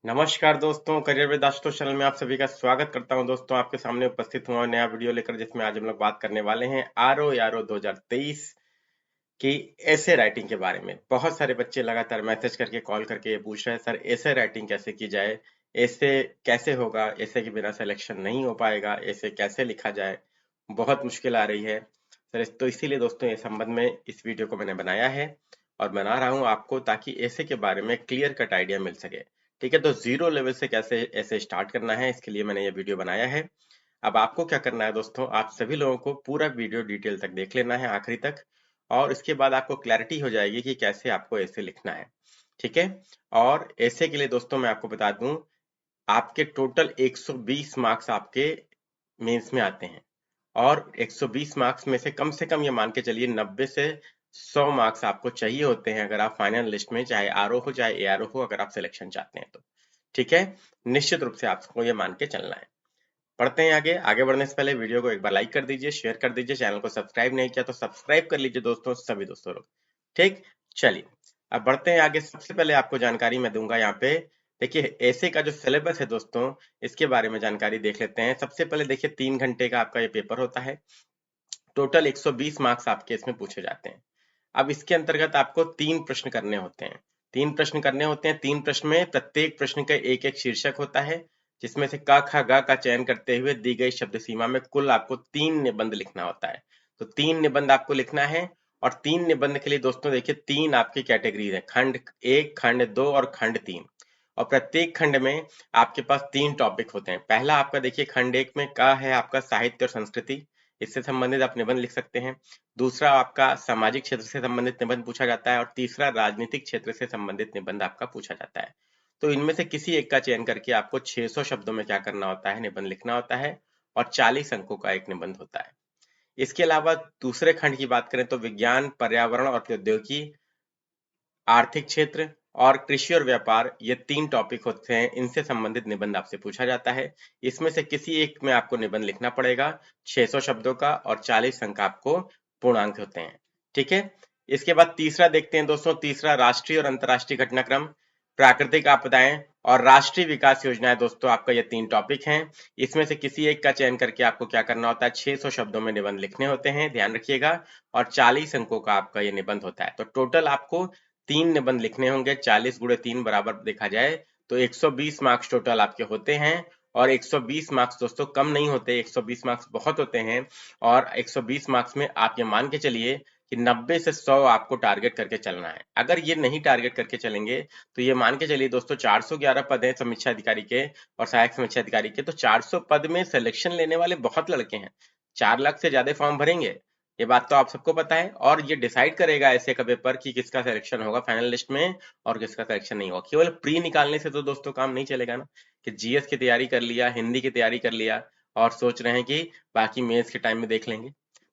नमस्कार दोस्तों, career with Ashutosh channel में आप सभी का स्वागत करता हूं। दोस्तों, आपके सामने उपस्थित हुआ नया वीडियो लेकर, जिसमें आज हम लोग बात करने वाले हैं आरओ 2023 की ऐसे राइटिंग के बारे में। बहुत सारे बच्चे लगातार मैसेज करके, कॉल करके ये पूछ रहे हैं, सर ऐसे राइटिंग कैसे की जाए, ऐसे कैसे होगा, ऐसे के बिना सिलेक्शन नहीं हो पाएगा, ऐसे कैसे लिखा जाए, बहुत मुश्किल आ रही है सर। तो इसीलिए दोस्तों ये संबंध में इस वीडियो को मैंने बनाया है और बना रहा हूँ आपको, ताकि ऐसे के बारे में क्लियर कट आइडिया मिल सके। ठीक है, तो जीरो लेवल से कैसे ऐसे स्टार्ट करना है, इसके लिए मैंने ये वीडियो बनाया है। अब आपको क्या करना है दोस्तों, आप सभी लोगों को पूरा वीडियो डिटेल तक देख लेना है, आखिरी तक। और इसके बाद आपको क्लैरिटी हो जाएगी कि कैसे आपको ऐसे लिखना है। ठीक है। और ऐसे के लिए दोस्तों मैं आपको बता दूं, आपके टोटल 120 मार्क्स आपके मेंस में आते हैं। और 120 मार्क्स में से कम ये मान के चलिए 90 से 100 मार्क्स आपको चाहिए होते हैं, अगर आप फाइनल लिस्ट में चाहे आरओ हो चाहे एआरओ हो, अगर आप सिलेक्शन चाहते हैं तो। ठीक है। निश्चित रूप से आपको ये मान के चलना है। बढ़ते हैं आगे। आगे बढ़ने से पहले वीडियो को एक बार लाइक कर दीजिए, शेयर कर दीजिए, चैनल को सब्सक्राइब नहीं किया तो सब्सक्राइब कर लीजिए दोस्तों, सभी दोस्तों लोग। ठीक। चलिए, अब बढ़ते हैं आगे। सबसे पहले आपको जानकारी मैं दूंगा यहाँ पे। देखिए, ऐसे का जो सिलेबस है दोस्तों, इसके बारे में जानकारी देख लेते हैं। सबसे पहले देखिए, 3 घंटे का आपका ये पेपर होता है। टोटल 120 मार्क्स आपके इसमें पूछे जाते हैं। अब इसके अंतर्गत आपको 3 प्रश्न करने होते हैं। 3 प्रश्न में प्रत्येक प्रश्न का एक एक शीर्षक होता है, जिसमें से क ख ग का चयन करते हुए दी गई शब्द सीमा में कुल आपको 3 निबंध लिखना होता है। तो 3 निबंध आपको लिखना है। और 3 निबंध के लिए दोस्तों देखिए, 3 आपकी कैटेगरी है, खंड 1, खंड 2 और खंड 3। और प्रत्येक खंड में आपके पास 3 टॉपिक होते हैं। पहला आपका देखिए, खंड 1 में क है आपका साहित्य और संस्कृति, इससे संबंधित आप निबंध लिख सकते हैं। दूसरा आपका सामाजिक क्षेत्र से संबंधित निबंध पूछा जाता है और तीसरा राजनीतिक क्षेत्र से संबंधित निबंध आपका पूछा जाता है। तो इनमें से किसी एक का चयन करके आपको 600 शब्दों में क्या करना होता है, निबंध लिखना होता है। और 40 अंकों का एक निबंध होता है। इसके अलावा दूसरे खंड की बात करें तो विज्ञान, पर्यावरण और प्रौद्योगिकी, आर्थिक क्षेत्र और कृषि और व्यापार, ये 3 टॉपिक होते हैं, इनसे संबंधित निबंध आपसे पूछा जाता है। इसमें से किसी एक में आपको निबंध लिखना पड़ेगा, 600 शब्दों का, और 40 अंक आपको पूर्णांक होते हैं। ठीक है। इसके बाद तीसरा देखते हैं दोस्तों। तीसरा राष्ट्रीय और अंतर्राष्ट्रीय घटनाक्रम, प्राकृतिक आपदाएं और राष्ट्रीय विकास योजनाएं। दोस्तों आपका ये 3 टॉपिक हैं। इसमें से किसी एक का चयन करके आपको क्या करना होता है, 600 शब्दों में निबंध लिखने होते हैं, ध्यान रखिएगा। और 40 अंकों का आपका ये निबंध होता है। तो टोटल आपको 3 निबंध लिखने होंगे। 40 गुणे 3 बराबर देखा जाए तो 120 मार्क्स टोटल आपके होते हैं। और 120 मार्क्स दोस्तों कम नहीं होते, 120 मार्क्स बहुत होते हैं। और 120 मार्क्स में आप ये मान के चलिए कि 90 से 100 आपको टारगेट करके चलना है। अगर ये नहीं टारगेट करके चलेंगे तो ये मान के चलिए दोस्तों, 411 पद हैं समीक्षा अधिकारी के और सहायक समीक्षा अधिकारी के। तो 400 पद में सिलेक्शन लेने वाले बहुत लड़के हैं। 4 लाख से ज्यादा फॉर्म भरेंगे, ये बात तो आप सबको पता है। और ये डिसाइड करेगा ऐसे का पेपर कि किसका सिलेक्शन होगा फाइनल लिस्ट में और किसका सिलेक्शन नहीं होगा। केवल प्री निकालने से तो दोस्तों काम नहीं चलेगा ना, कि जीएस की तैयारी कर लिया, हिंदी की तैयारी कर लिया और सोच रहे हैं कि बाकी मेंस के टाइम में देख लेंगे।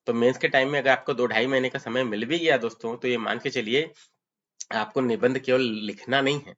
तो मेंस के टाइम में अगर आपको 2-2.5 महीने का समय मिल भी गया दोस्तों, तो ये मान के चलिए आपको निबंध केवल लिखना नहीं है।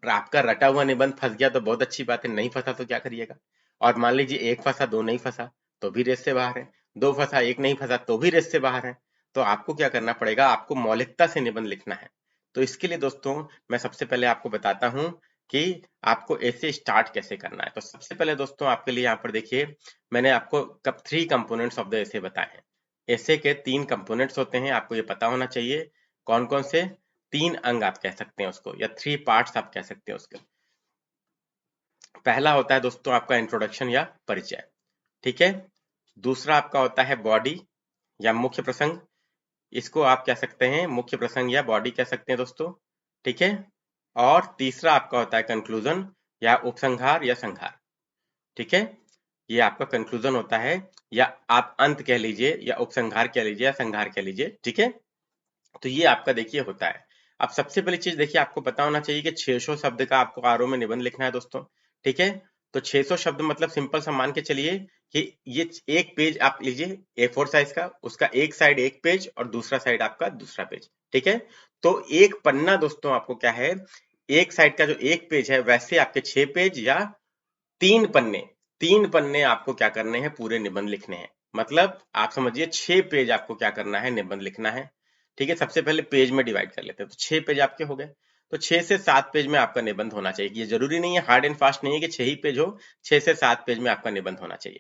और आपका रटा हुआ निबंध फंस गया तो बहुत अच्छी बात है, नहीं फंसा तो क्या करिएगा। और मान लीजिए एक फंसा, दो नहीं फंसा, तो भी रेस से बाहर है। दो फंसा, एक नहीं फंसा, तो भी रेस से बाहर है। तो आपको क्या करना पड़ेगा, आपको मौलिकता से निबंध लिखना है। तो इसके लिए दोस्तों मैं सबसे पहले आपको बताता हूं कि आपको ऐसे स्टार्ट कैसे करना है। तो सबसे पहले दोस्तों आपके लिए यहाँ पर देखिए, मैंने आपको कब 3 कंपोनेंट्स ऑफ द ऐसे बताए हैं। ऐसे के 3 कंपोनेंट्स होते हैं, आपको ये पता होना चाहिए। कौन कौन से? 3 अंग आप कह सकते हैं उसको, या 3 पार्ट्स आप कह सकते हैं उसके। पहला होता है दोस्तों आपका इंट्रोडक्शन या परिचय। ठीक है। दूसरा आपका होता है बॉडी या मुख्य प्रसंग, इसको आप कह सकते हैं मुख्य प्रसंग या बॉडी कह सकते हैं दोस्तों। ठीक है। और तीसरा आपका होता है कंक्लूजन या उपसंहार या संहार। ठीक है। ये आपका कंक्लूजन होता है, या आप अंत कह लीजिए, या उपसंहार कह लीजिए, या संहार कह लीजिए। ठीक है। तो ये आपका देखिए होता है। अब सबसे पहली चीज देखिए, आपको पता होना चाहिए कि 600 शब्द का आपको आरओ में निबंध लिखना है दोस्तों। ठीक है। तो 600 शब्द मतलब सिंपल सा मान के चलिए कि ये एक पेज आप लीजिए A4 साइज का, उसका एक साइड एक पेज और दूसरा साइड आपका दूसरा पेज। ठीक है। तो एक पन्ना दोस्तों आपको क्या है, एक साइड का जो एक पेज है वैसे आपके 6 पेज या 3 पन्ने, 3 पन्ने आपको क्या करने हैं, पूरे निबंध लिखने हैं। मतलब आप समझिए 6 पेज आपको क्या करना है, निबंध लिखना है। ठीक है। सबसे पहले पेज में डिवाइड कर लेते हैं, तो 6 पेज आपके हो गए। तो 6 से 7 पेज में आपका निबंध होना चाहिए। ये जरूरी नहीं है, हार्ड एंड फास्ट नहीं है कि 6 ही पेज हो, 6 से 7 पेज में आपका निबंध होना चाहिए।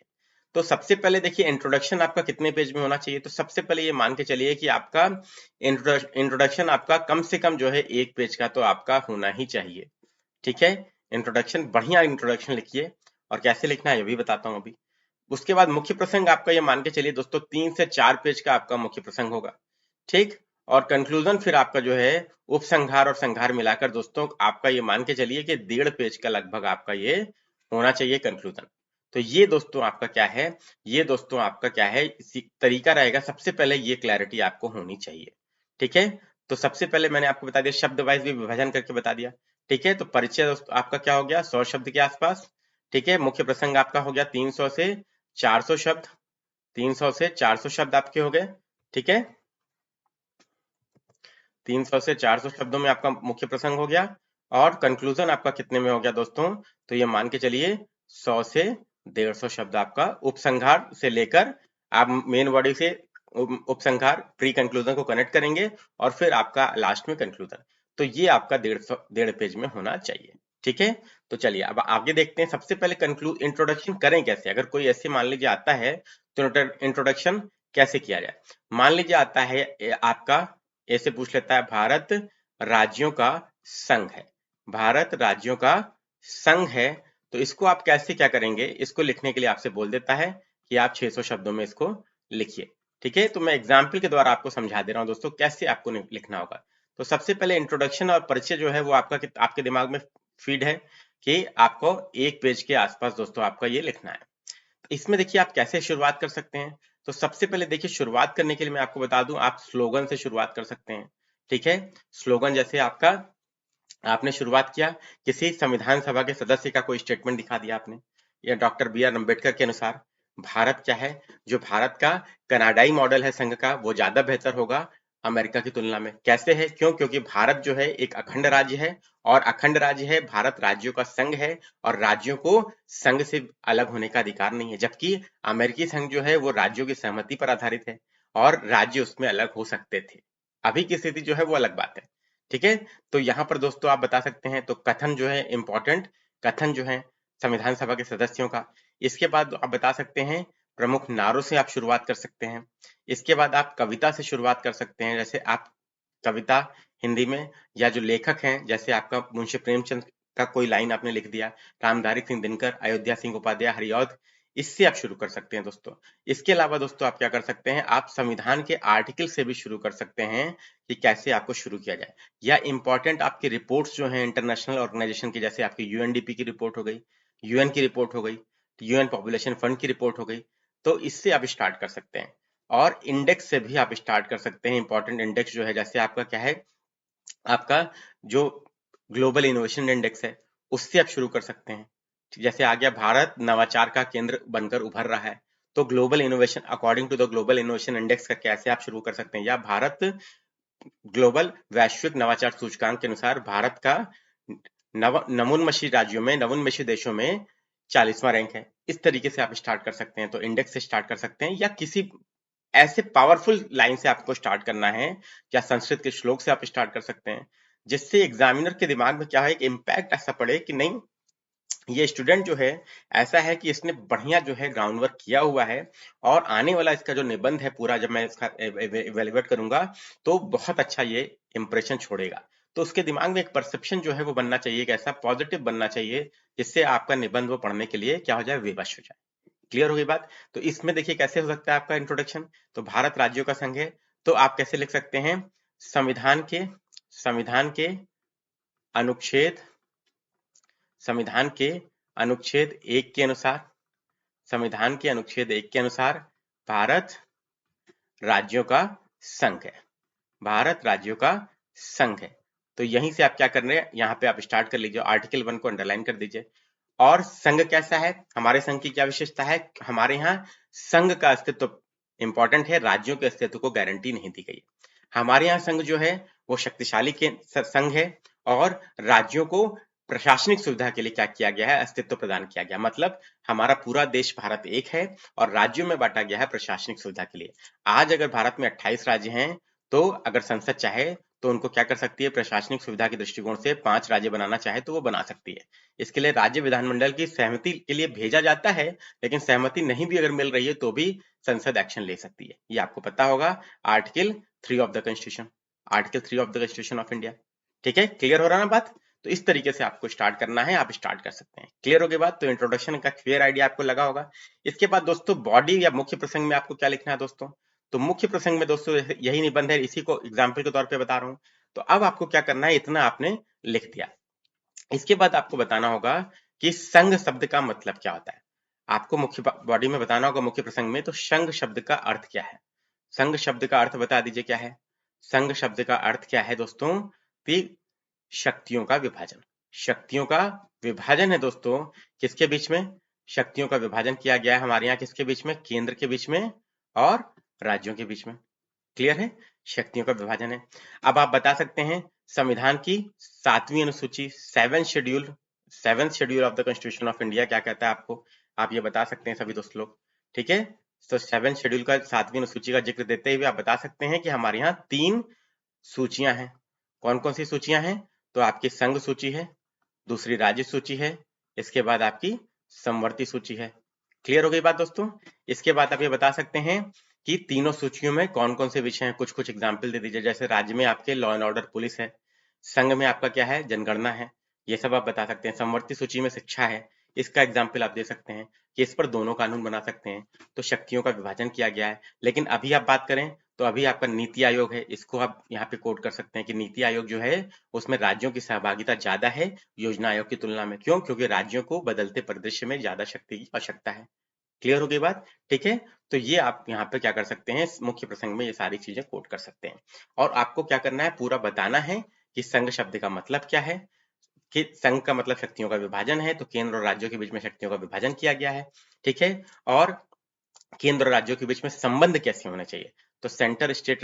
तो सबसे पहले देखिए इंट्रोडक्शन आपका कितने पेज में होना चाहिए। तो सबसे पहले ये मान के चलिए कि आपका इंट्रोडक्शन आपका कम से कम जो है 1 पेज का तो आपका होना ही चाहिए। ठीक है, इंट्रोडक्शन, बढ़िया इंट्रोडक्शन लिखिए। और कैसे लिखना है ये भी बताता हूँ अभी। उसके बाद मुख्य प्रसंग आपका ये मान के चलिए दोस्तों 3 से 4 पेज का आपका मुख्य प्रसंग होगा। ठीक, और कंक्लूजन फिर आपका जो है उपसंहार और संहार मिलाकर दोस्तों आपका ये मान के चलिए कि 1.5 पेज का लगभग आपका ये होना चाहिए कंक्लूजन। तो ये दोस्तों आपका क्या है, ये दोस्तों आपका क्या है, इसी तरीका रहेगा। सबसे पहले ये क्लैरिटी आपको होनी चाहिए। ठीक है, तो सबसे पहले मैंने आपको बता दिया, शब्द वाइज भी विभाजन करके बता दिया। ठीक है, तो परिचय दोस्तों आपका क्या हो गया 100 शब्द के आसपास। ठीक है, मुख्य प्रसंग आपका हो गया 300 से 400 शब्द, 300 से 400 शब्द आपके हो गए। ठीक है, 300 से 400 शब्दों में आपका मुख्य प्रसंग हो गया। और कंक्लूजन आपका कितने में हो गया दोस्तों, तो ये मान के चलिए 100 से 150 शब्द आपका उपसंहार से लेकर आप मेन बॉडी से उपसंहार प्री कंक्लूजन को कनेक्ट करेंगे और फिर आपका लास्ट में कंक्लूजन। तो ये आपका 1.5 पेज में होना चाहिए। ठीक है, तो चलिए अब आगे देखते हैं। सबसे पहले कंक्लूड इंट्रोडक्शन करें कैसे। अगर कोई ऐसे मान लीजिए आता है तो इंट्रोडक्शन कैसे किया जाए। मान लीजिए आता है आपका ऐसे पूछ लेता है, भारत राज्यों का संघ है, भारत राज्यों का संघ है। तो इसको आप कैसे क्या करेंगे, इसको लिखने के लिए आपसे बोल देता है कि आप 600 शब्दों में इसको लिखिए। ठीक है, तो मैं एग्जाम्पल के द्वारा आपको समझा दे रहा हूं दोस्तों कैसे आपको लिखना होगा। तो सबसे पहले इंट्रोडक्शन और परिचय जो है वो आपके दिमाग में फीड है कि आपको 1 पेज के आसपास दोस्तों आपका ये लिखना है। इसमें देखिए आप कैसे शुरुआत कर सकते हैं। तो सबसे पहले देखिए शुरुआत करने के लिए मैं आपको बता दूं, आप स्लोगन से शुरुआत कर सकते हैं। ठीक है, स्लोगन जैसे आपका आपने शुरुआत किया, किसी संविधान सभा के सदस्य का कोई स्टेटमेंट दिखा दिया आपने, या डॉक्टर B.R. अम्बेडकर के अनुसार भारत क्या है, जो भारत का कनाडाई मॉडल है संघ का वो ज्यादा बेहतर होगा अमेरिका की तुलना में। कैसे है, क्यों, क्योंकि भारत जो है एक अखंड राज्य है, और अखंड राज्य है, भारत राज्यों का संघ है, और राज्यों को संघ से अलग होने का अधिकार नहीं है। जबकि अमेरिकी संघ जो है वो राज्यों की सहमति पर आधारित है और राज्य उसमें अलग हो सकते थे। अभी की स्थिति जो है वो अलग बात है। ठीक है, तो यहाँ पर दोस्तों आप बता सकते हैं, तो कथन जो है इंपॉर्टेंट, कथन जो है संविधान सभा के सदस्यों का। इसके बाद आप बता सकते हैं प्रमुख नारों से आप शुरुआत कर सकते हैं। इसके बाद आप कविता से शुरुआत कर सकते हैं, जैसे आप कविता हिंदी में, या जो लेखक हैं जैसे आपका मुंशी प्रेमचंद का कोई लाइन आपने लिख दिया, रामधारी सिंह दिनकर, अयोध्या सिंह उपाध्याय, हरिऔध, इससे आप शुरू कर सकते हैं दोस्तों। इसके अलावा दोस्तों आप क्या कर सकते हैं, आप संविधान के आर्टिकल से भी शुरू कर सकते हैं कि कैसे आपको शुरू किया जाए। या इंपॉर्टेंट आपकी रिपोर्ट्स जो हैं इंटरनेशनल ऑर्गेनाइजेशन की, जैसे आपकी यूएनडीपी की रिपोर्ट हो गई, यूएन की रिपोर्ट हो गई, यूएन पॉपुलेशन फंड की रिपोर्ट हो गई, तो इससे आप स्टार्ट कर सकते हैं। और इंडेक्स से भी आप स्टार्ट कर सकते हैं। इंपॉर्टेंट इंडेक्स जो है, जैसे आपका क्या है, आपका जो ग्लोबल इनोवेशन इंडेक्स है उससे आप शुरू कर सकते हैं। जैसे आ गया भारत नवाचार का केंद्र बनकर उभर रहा है, तो global innovation according to the global innovation index का कैसे आप शुरू कर सकते हैं। या भारत ग्लोबल वैश्विक नवाचार सूचकांक के अनुसार भारत का नवोन्मेषी राज्यों में, नवोन्मेषी देशों में 40वां रैंक है। इस तरीके से आप स्टार्ट कर सकते हैं। तो इंडेक्स से स्टार्ट कर सकते हैं, या किसी ऐसे पावरफुल लाइन से आपको स्टार्ट करना है, या संस्कृत के श्लोक से आप स्टार्ट कर सकते हैं, जिससे एग्जामिनर के दिमाग में क्या है, एक इम्पैक्ट ऐसा पड़े कि नहीं, ये स्टूडेंट जो है ऐसा है कि इसने बढ़िया जो है ग्राउंड वर्क किया हुआ है, और आने वाला इसका जो निबंध है पूरा जब मैं इसका इवेल्युएट करूंगा तो बहुत अच्छा ये इंप्रेशन छोड़ेगा। तो उसके दिमाग में एक परसेप्शन जो है वो बनना चाहिए, कैसा पॉजिटिव बनना चाहिए, जिससे आपका निबंध वो पढ़ने के लिए क्या हो जाए, विवश हो जाए। क्लियर हो गई बात। तो इसमें देखिए कैसे हो सकता है आपका इंट्रोडक्शन। तो भारत राज्यों का संघ है, तो आप कैसे लिख सकते हैं, संविधान के अनुच्छेद संविधान के अनुच्छेद 1 के अनुसार, संविधान के अनुच्छेद 1 के अनुसार भारत राज्यों का संघ है, भारत राज्यों का संघ है। तो यहीं से आप क्या कर रहे हैं, यहाँ पे आप स्टार्ट कर लीजिए, आर्टिकल 1 को अंडरलाइन कर दीजिए। और संघ कैसा है, हमारे संघ की क्या विशेषता है, हमारे यहाँ संघ का अस्तित्व इंपॉर्टेंट है, राज्यों के अस्तित्व को गारंटी नहीं दी गई। हमारे यहाँ संघ जो है वो शक्तिशाली के संघ है, और राज्यों को प्रशासनिक सुविधा के लिए क्या किया गया है, अस्तित्व प्रदान किया गया। मतलब हमारा पूरा देश भारत एक है और राज्यों में बांटा गया है प्रशासनिक सुविधा के लिए। आज अगर भारत में 28 राज्य हैं, तो अगर संसद चाहे तो उनको क्या कर सकती है, प्रशासनिक सुविधा के दृष्टिकोण से 5 राज्य बनाना चाहे तो वो बना सकती है। इसके लिए राज्य विधानमंडल की सहमति के लिए भेजा जाता है, लेकिन सहमति नहीं भी अगर मिल रही है तो भी संसद एक्शन ले सकती है। ये आपको पता होगा, article 3 of the constitution, article 3 of the constitution of India. ठीक है, क्लियर हो रहा है ना बात? तो इस तरीके से आपको स्टार्ट करना है, आप स्टार्ट कर सकते हैं। क्लियर हो गई बात? तो इंट्रोडक्शन का क्लियर आइडिया आपको लगा होगा। इसके बाद दोस्तों बॉडी या मुख्य प्रसंग में आपको क्या लिखना है दोस्तों? तो मुख्य प्रसंग में दोस्तों यही निबंध है, इसी को एग्जाम्पल के तौर पे बता रहा हूं। तो अब आपको क्या करना है, इतना आपने लिख दिया। इसके बाद आपको बताना होगा कि संघ शब्द का मतलब क्या होता है। आपको मुख्य बॉडी में बताना होगा, मुख्य प्रसंग में, तो संघ शब्द का अर्थ क्या है। संघ शब्द का अर्थ बता दीजिए क्या है। संघ शब्द का अर्थ क्या है दोस्तों? कि शक्तियों का विभाजन। शक्तियों का विभाजन है दोस्तों, किसके बीच में? शक्तियों का विभाजन किया गया है हमारे यहाँ किसके बीच में? केंद्र के बीच में और राज्यों के बीच में। क्लियर है? शक्तियों का विभाजन है। अब आप बता सकते हैं संविधान की 7वीं अनुसूची, seventh schedule of the constitution of India क्या कहता है आपको? आप ये बता सकते हैं सभी दोस्त लोग। ठीक है, तो 7th शेड्यूल का 7वीं अनुसूची का जिक्र देते हुए आप बता सकते हैं कि हमारे यहाँ 3 सूचियां हैं। कौन कौन सी सूचियां हैं? तो आपकी संघ सूची है, दूसरी राज्य सूची है, इसके बाद आपकी समवर्ती सूची है। क्लियर हो गई बात दोस्तों? इसके बाद आप ये बता सकते हैं कि तीनों सूचियों में कौन कौन से विषय हैं, कुछ कुछ एग्जाम्पल दे दीजिए। जैसे राज्य में आपके लॉ एंड ऑर्डर पुलिस है, संघ में आपका क्या है, जनगणना है, ये सब आप बता सकते हैं। समवर्ती सूची में शिक्षा है, इसका एग्जाम्पल आप दे सकते हैं कि इस पर दोनों कानून बना सकते हैं। तो शक्तियों का विभाजन किया गया है। लेकिन अभी आप बात करें तो अभी आपका नीति आयोग है, इसको आप यहाँ पे कोट कर सकते हैं कि नीति आयोग जो है उसमें राज्यों की सहभागिता ज्यादा है योजना आयोग की तुलना में। क्यों? क्योंकि राज्यों को बदलते परिदृश्य में ज्यादा शक्ति की आवश्यकता है। क्लियर हो गई बात? ठीक है, तो ये आप यहाँ पे क्या कर सकते हैं, मुख्य प्रसंग में ये सारी चीजें कोट कर सकते हैं। और आपको क्या करना है, पूरा बताना है कि संघ शब्द का मतलब क्या है। कि संघ का मतलब शक्तियों का विभाजन है, तो केंद्र और राज्यों के बीच में शक्तियों का विभाजन किया गया है। ठीक है, और केंद्र और राज्यों के बीच में संबंध कैसे होने चाहिए। तो सेंटर स्टेट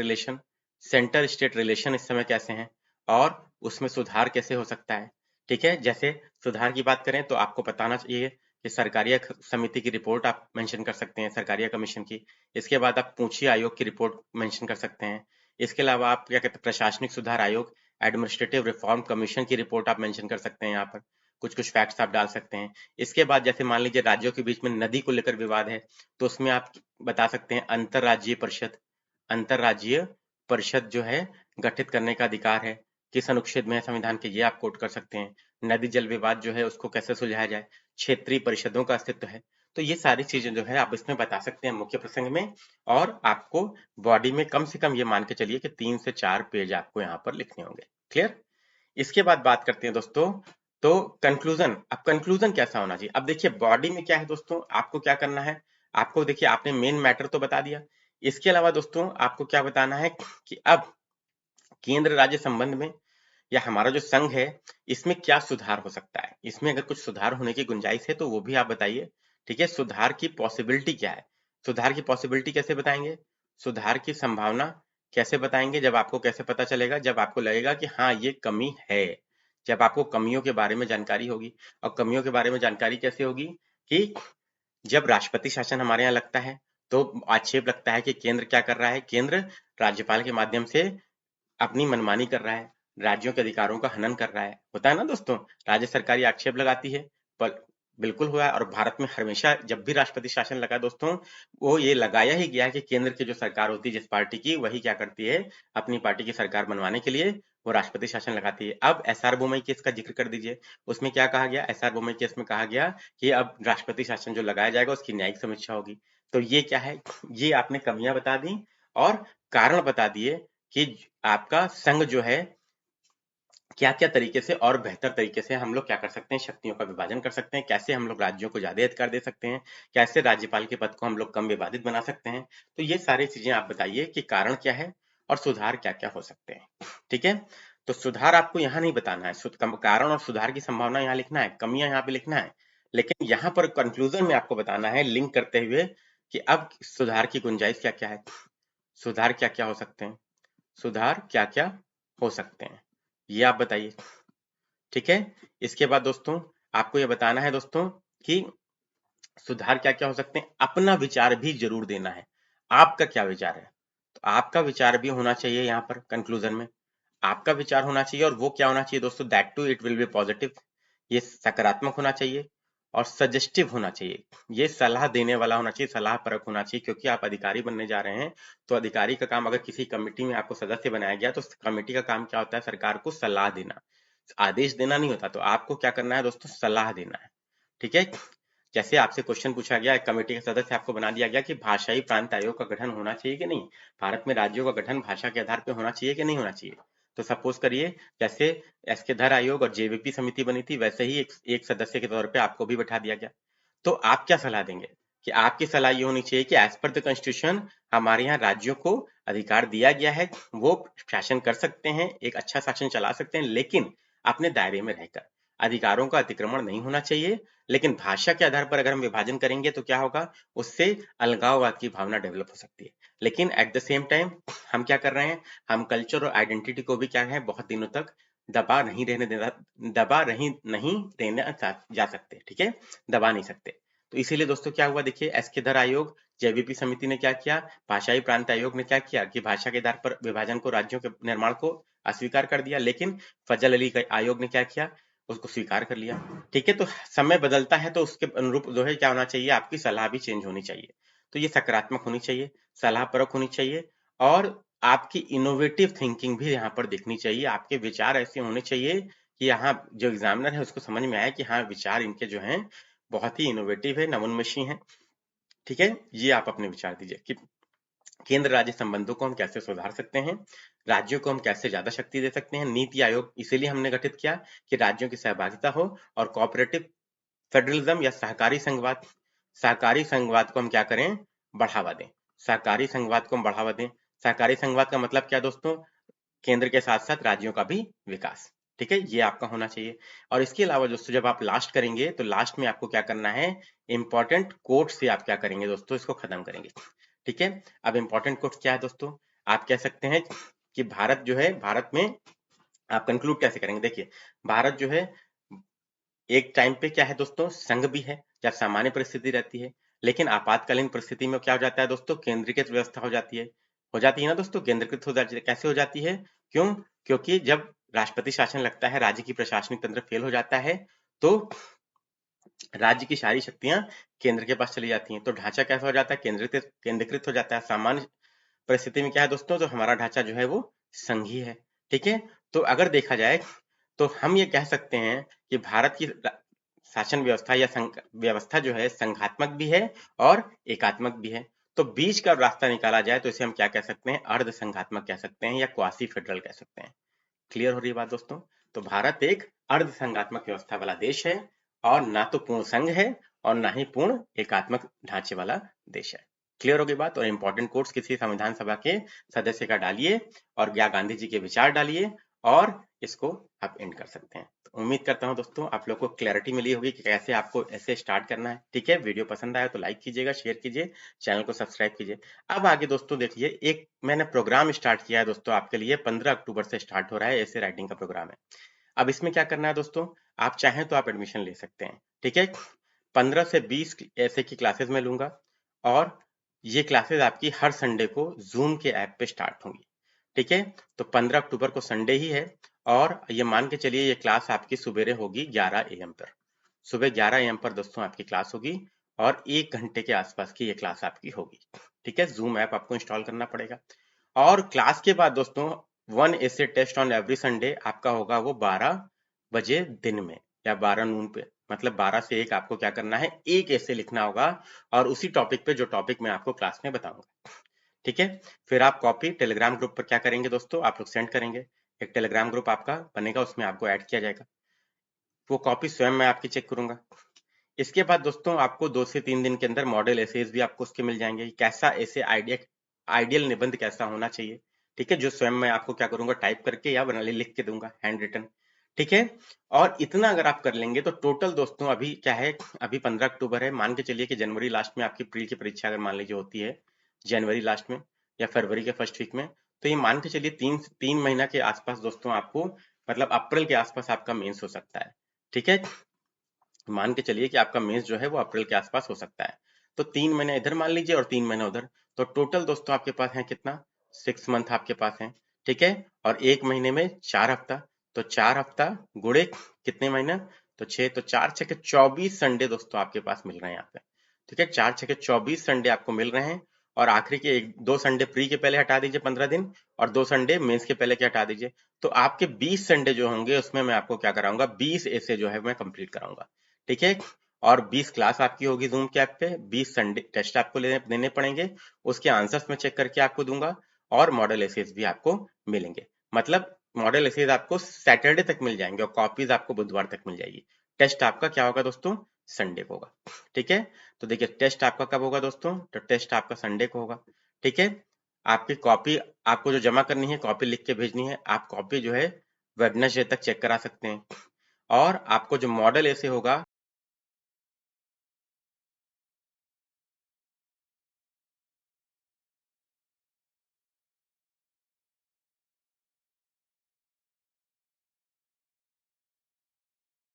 रिलेशन इस समय कैसे हैं और उसमें सुधार कैसे हो सकता है। ठीक है, जैसे सुधार की बात करें तो आपको बताना चाहिए कि सरकारिया समिति की रिपोर्ट आप मेंशन कर सकते हैं, सरकारिया कमीशन की। इसके बाद आप पूंछी आयोग की रिपोर्ट मेंशन कर सकते हैं। इसके अलावा आप क्या कहते हैं, प्रशासनिक सुधार आयोग, एडमिनिस्ट्रेटिव रिफॉर्म कमीशन की रिपोर्ट आप मेंशन कर सकते हैं। यहाँ पर कुछ कुछ फैक्ट्स आप डाल सकते हैं। इसके बाद जैसे मान लीजिए राज्यों के बीच में नदी को लेकर विवाद है, तो उसमें आप बता सकते हैं अंतरराज्यीय परिषद जो है गठित करने का अधिकार है, किस अनुच्छेद में है संविधान के, ये आप कोट कर सकते हैं। नदी जल विवाद जो है उसको कैसे सुलझाया जाए, क्षेत्रीय परिषदों का अस्तित्व है। तो ये सारी चीजें जो है आप इसमें बता सकते हैं मुख्य प्रसंग में। और आपको बॉडी में कम से कम ये मान के चलिए कि 3 से 4 पेज आपको यहाँ पर लिखने होंगे। क्लियर? इसके बाद बात करते हैं दोस्तों, तो कंक्लूजन। अब कंक्लूजन कैसा होना चाहिए? अब देखिए बॉडी में क्या है दोस्तों, आपको क्या करना है, आपको देखिए आपने मेन मैटर तो बता दिया। इसके अलावा दोस्तों आपको क्या बताना है कि अब केंद्र राज्य संबंध में या हमारा जो संघ है इसमें क्या सुधार हो सकता है, इसमें अगर कुछ सुधार होने की गुंजाइश है तो वो भी आप बताइए। ठीक है, सुधार की पॉसिबिलिटी क्या है, सुधार की पॉसिबिलिटी कैसे बताएंगे, सुधार की संभावना कैसे बताएंगे। जब आपको कैसे पता चलेगा, जब आपको लगेगा कि हाँ ये कमी है, जब आपको कमियों के बारे में जानकारी होगी। और कमियों के बारे में जानकारी कैसे होगी कि जब राष्ट्रपति शासन हमारे यहाँ लगता है तो आक्षेप लगता है कि केंद्र क्या कर रहा है, केंद्र राज्यपाल के माध्यम से अपनी मनमानी कर रहा है, राज्यों के अधिकारों का हनन कर रहा है। होता है ना दोस्तों, राज्य सरकार ये आक्षेप लगाती है। पर बिल्कुल हुआ है, और भारत में हमेशा जब भी राष्ट्रपति शासन लगा दोस्तों, वो ये लगाया ही गया है कि केंद्र की जो सरकार होती है जिस पार्टी की, वही क्या करती है, अपनी पार्टी की सरकार बनवाने के लिए वो राष्ट्रपति शासन लगाती है। अब एसआर बोमई केस का जिक्र कर दीजिए, उसमें क्या कहा गया, एसआर बोमई केस में कहा गया कि अब राष्ट्रपति शासन जो लगाया जाएगा उसकी न्यायिक समीक्षा होगी। तो ये क्या है, ये आपने कमियां बता दी और कारण बता दिए कि आपका संघ जो है क्या क्या तरीके से और बेहतर तरीके से हम लोग क्या कर सकते हैं, शक्तियों का विभाजन कर सकते हैं, कैसे हम लोग राज्यों को ज्यादा अधिकार दे सकते हैं, कैसे राज्यपाल के पद को हम लोग कम विवादित बना सकते हैं। तो ये सारी चीजें आप बताइए कि कारण क्या है और सुधार क्या क्या हो सकते हैं। ठीक है, तो सुधार आपको यहाँ नहीं बताना है, कारण और सुधार की संभावना यहाँ लिखना है, कमियां यहाँ पे लिखना है। लेकिन यहाँ पर कंक्लूजन में आपको बताना है लिंक करते हुए कि अब सुधार की गुंजाइश क्या क्या है, सुधार क्या क्या हो सकते हैं, सुधार क्या क्या हो सकते हैं, ये आप बताइए। ठीक है, इसके बाद दोस्तों आपको ये बताना है दोस्तों कि सुधार क्या क्या हो सकते हैं, अपना विचार भी जरूर देना है। आपका क्या विचार है, तो आपका विचार भी होना चाहिए यहाँ पर कंक्लूजन में। आपका विचार होना चाहिए, और वो क्या होना चाहिए दोस्तों, that too it will be positive, ये सकारात्मक होना चाहिए और सजेस्टिव होना चाहिए, ये सलाह देने वाला होना चाहिए, सलाह परक होना चाहिए, क्योंकि आप अधिकारी बनने जा रहे हैं। तो अधिकारी का काम, अगर किसी कमेटी में आपको सदस्य बनाया गया तो कमेटी का काम क्या होता है, सरकार को सलाह देना, आदेश देना नहीं होता। तो आपको क्या करना है दोस्तों, सलाह देना है। ठीक है, जैसे आपसे क्वेश्चन पूछा गया, एक कमेटी का सदस्य आपको बना दिया गया कि भाषाई प्रांत आयोग का गठन होना चाहिए कि नहीं, भारत में राज्यों का गठन भाषा के आधार पर होना चाहिए कि नहीं होना चाहिए। तो सपोज करिए, जैसे एस के धर आयोग और जेवीपी समिति बनी थी, वैसे ही एक सदस्य के तौर पे आपको भी बैठा दिया गया। तो आप क्या सलाह देंगे, कि आपकी सलाह ये होनी चाहिए कि एज पर द कॉन्स्टिट्यूशन हमारे यहाँ राज्यों को अधिकार दिया गया है, वो शासन कर सकते हैं, एक अच्छा शासन चला सकते हैं, लेकिन अपने दायरे में रहकर, अधिकारों का अतिक्रमण नहीं होना चाहिए। लेकिन भाषा के आधार पर अगर हम विभाजन करेंगे तो क्या होगा, उससे अलगाववाद की भावना डेवलप हो सकती है। लेकिन एट द सेम टाइम हम क्या कर रहे हैं, हम कल्चर और आइडेंटिटी को भी क्या है, बहुत दिनों तक दबा नहीं रहने देना, दबा नहीं देना जा सकते। ठीक है, दबा नहीं सकते। तो इसीलिए दोस्तों क्या हुआ, देखिए एस के धर आयोग, जेवीपी समिति ने क्या किया, भाषाई प्रांत आयोग ने क्या किया कि भाषा के आधार पर विभाजन को, राज्यों के निर्माण को अस्वीकार कर दिया। लेकिन फजल अली आयोग ने क्या किया, उसको स्वीकार कर लिया। ठीक है, तो समय बदलता है तो उसके अनुरूप जो है क्या होना चाहिए, आपकी सलाह भी चेंज होनी चाहिए। तो ये सकारात्मक होनी चाहिए, सलाह परक होनी चाहिए, और आपकी इनोवेटिव थिंकिंग भी यहाँ पर दिखनी चाहिए। आपके विचार ऐसे होने चाहिए कि यहाँ जो एग्जामिनर है उसको समझ में आए कि हाँ, विचार इनके जो हैं बहुत ही इनोवेटिव है, नवोन्मेषी हैं। ठीक है, ये आप अपने विचार दीजिए कि केंद्र राज्य संबंधों को हम कैसे सुधार सकते हैं, राज्यों को हम कैसे ज्यादा शक्ति दे सकते हैं। नीति आयोग इसीलिए हमने गठित किया कि राज्यों की सहभागिता हो, और कोऑपरेटिव फेडरलिज्म या सहकारी संघवाद को हम क्या करें, बढ़ावा दें। सहकारी संघवाद को हम बढ़ावा दें। सहकारी संघवाद का मतलब क्या दोस्तों, केंद्र के साथ साथ राज्यों का भी विकास। ठीक है, ये आपका होना चाहिए। और इसके अलावा दोस्तों, जब आप लास्ट करेंगे तो लास्ट में आपको क्या करना है, इंपॉर्टेंट कोट से आप क्या करेंगे दोस्तों, इसको खत्म करेंगे। ठीक है, अब इंपॉर्टेंट कोट क्या है दोस्तों, आप कह सकते हैं कि भारत जो है, भारत में आप कंक्लूड कैसे करेंगे, देखिए भारत जो है एक टाइम पे क्या है दोस्तों, संघ भी है जब सामान्य परिस्थिति रहती है, लेकिन आपातकालीन परिस्थिति में क्या हो जाता है दोस्तों, केंद्रीकृत व्यवस्था हो जाती है ना दोस्तों, केंद्रीकृत हो जाती है। कैसे हो जाती है, क्यों, क्योंकि जब राष्ट्रपति शासन लगता है, राज्य की प्रशासनिक तंत्र फेल हो जाता है, तो राज्य की सारी शक्तियां केंद्र के पास चली जाती हैं। तो ढांचा कैसा हो जाता है, केंद्रीकृत हो जाता है। सामान्य परिस्थिति में क्या है दोस्तों, तो हमारा ढांचा जो है वो संघीय है। ठीक है, तो अगर देखा जाए तो हम ये कह सकते हैं कि भारत की शासन व्यवस्था या व्यवस्था जो है संघात्मक भी है और एकात्मक भी है। तो बीच का रास्ता निकाला जाए तो इसे हम क्या कह सकते हैं, अर्ध संघात्मक कह सकते हैं, या क्वासी फेडरल कह सकते हैं। क्लियर हो रही है बात दोस्तों। तो भारत एक अर्ध संघात्मक व्यवस्था वाला देश है, और ना तो पूर्ण संघ है और ना ही पूर्ण एकात्मक ढांचे वाला देश है। क्लियर हो गई बात। और इंपॉर्टेंट कोट्स किसी संविधान सभा के सदस्य का डालिए, और या गांधी जी के विचार डालिए, और इसको आप एंड कर सकते हैं। तो उम्मीद करता हूं दोस्तों आप लोग को क्लैरिटी मिली होगी कि कैसे आपको ऐसे स्टार्ट करना है। ठीक है, वीडियो पसंद आया तो लाइक कीजिएगा, शेयर कीजिए, चैनल को सब्सक्राइब कीजिए। अब आगे दोस्तों देखिए, एक मैंने प्रोग्राम स्टार्ट किया है दोस्तों आपके लिए, 15 अक्टूबर से स्टार्ट हो रहा है, ऐसे राइटिंग का प्रोग्राम है। अब इसमें क्या करना है दोस्तों, आप चाहें तो आप एडमिशन ले सकते हैं। ठीक है, 15 से 20 ऐसे की क्लासेस में लूंगा, और ये क्लासेस आपकी हर संडे को जूम के ऐप पे स्टार्ट होंगी। ठीक है, तो 15 अक्टूबर को संडे ही है, और ये मान के चलिए ये क्लास आपकी सुबेरे होगी 11 AM पर। सुबह 11 AM पर दोस्तों आपकी क्लास होगी, और 1 घंटे के आसपास की ये क्लास आपकी होगी। ठीक है, जूम ऐप आपको इंस्टॉल करना पड़ेगा। और क्लास के बाद दोस्तों 1 एसे टेस्ट ऑन एवरी संडे आपका होगा, वो 12 बजे दिन में, या 12 नून पे, मतलब 12 से 1 आपको क्या करना है, एक ऐसे लिखना होगा, और उसी टॉपिक पे जो टॉपिक मैं आपको क्लास में बताऊंगा। ठीक है, फिर आप कॉपी टेलीग्राम ग्रुप पर क्या करेंगे दोस्तों, आप लोग सेंड करेंगे। एक टेलीग्राम ग्रुप आपका बनेगा, उसमें आपको ऐड किया जाएगा। वो कॉपी स्वयं मैं आपकी चेक करूंगा। इसके बाद दोस्तों आपको 2 से 3 दिन के अंदर मॉडल एसेज भी आपको उसके मिल जाएंगे, कैसा ऐसे आइडियल निबंध कैसा होना चाहिए। ठीक है, जो स्वयं मैं आपको क्या करूंगा, टाइप करके या बना लिख के दूंगा, हैंड रिटन। ठीक है, और इतना अगर आप कर लेंगे तो टोटल दोस्तों, अभी क्या है, अभी 15 अक्टूबर है, मान के चलिए कि जनवरी लास्ट में आपकी प्री की परीक्षा अगर मान लीजिए होती है जनवरी लास्ट में, या फरवरी के फर्स्ट वीक में, तो ये मान के चलिए 3 महीना के आसपास दोस्तों आपको, मतलब अप्रैल के आसपास आपका मेंस हो सकता है। ठीक है, मान के चलिए कि आपका मेंस जो है वो अप्रैल के आसपास हो सकता है। तो 3 महीने इधर मान लीजिए और 3 महीने उधर, तो टोटल दोस्तों आपके पास है कितना, 6 मंथ आपके पास है। ठीक है। और एक महीने में 4 हफ्ता, तो 4 हफ्ता गुणे कितने महीने, तो 6, तो 4 6 के 24 संडे दोस्तों आपके पास मिल रहे हैं यहाँ पे। ठीक है, 4 6 के 24 संडे आपको मिल रहे हैं। और आखिरी के 2 संडे प्री के पहले हटा दीजिए 15 दिन, और 2 संडे मेंस के पहले के हटा दीजिए। तो आपके 20 संडे जो होंगे उसमें मैं आपको क्या कराऊंगा, 20 ऐसे जो है मैं कंप्लीट कराऊंगा। ठीक है। और 20 क्लास आपकी होगी जूम के ऐप पे, 20 संडे टेस्ट आपको देने पड़ेंगे, उसके आंसर्स मैं चेक करके आपको दूंगा, और मॉडल एसेज भी आपको मिलेंगे। मतलब मॉडल एसेज आपको सैटरडे तक मिल जाएंगे और कॉपीज आपको बुधवार तक मिल जाएगी। टेस्ट आपका क्या होगा दोस्तों, संडे को होगा। ठीक है। तो देखिए टेस्ट आपका कब होगा दोस्तों, तो टेस्ट आपका संडे को होगा। ठीक है। आपकी कॉपी आपको जो जमा करनी है, कॉपी लिख के भेजनी है, आप कॉपी जो है वेडनेसडे तक चेक करा सकते हैं। और आपको जो मॉडल ऐसे होगा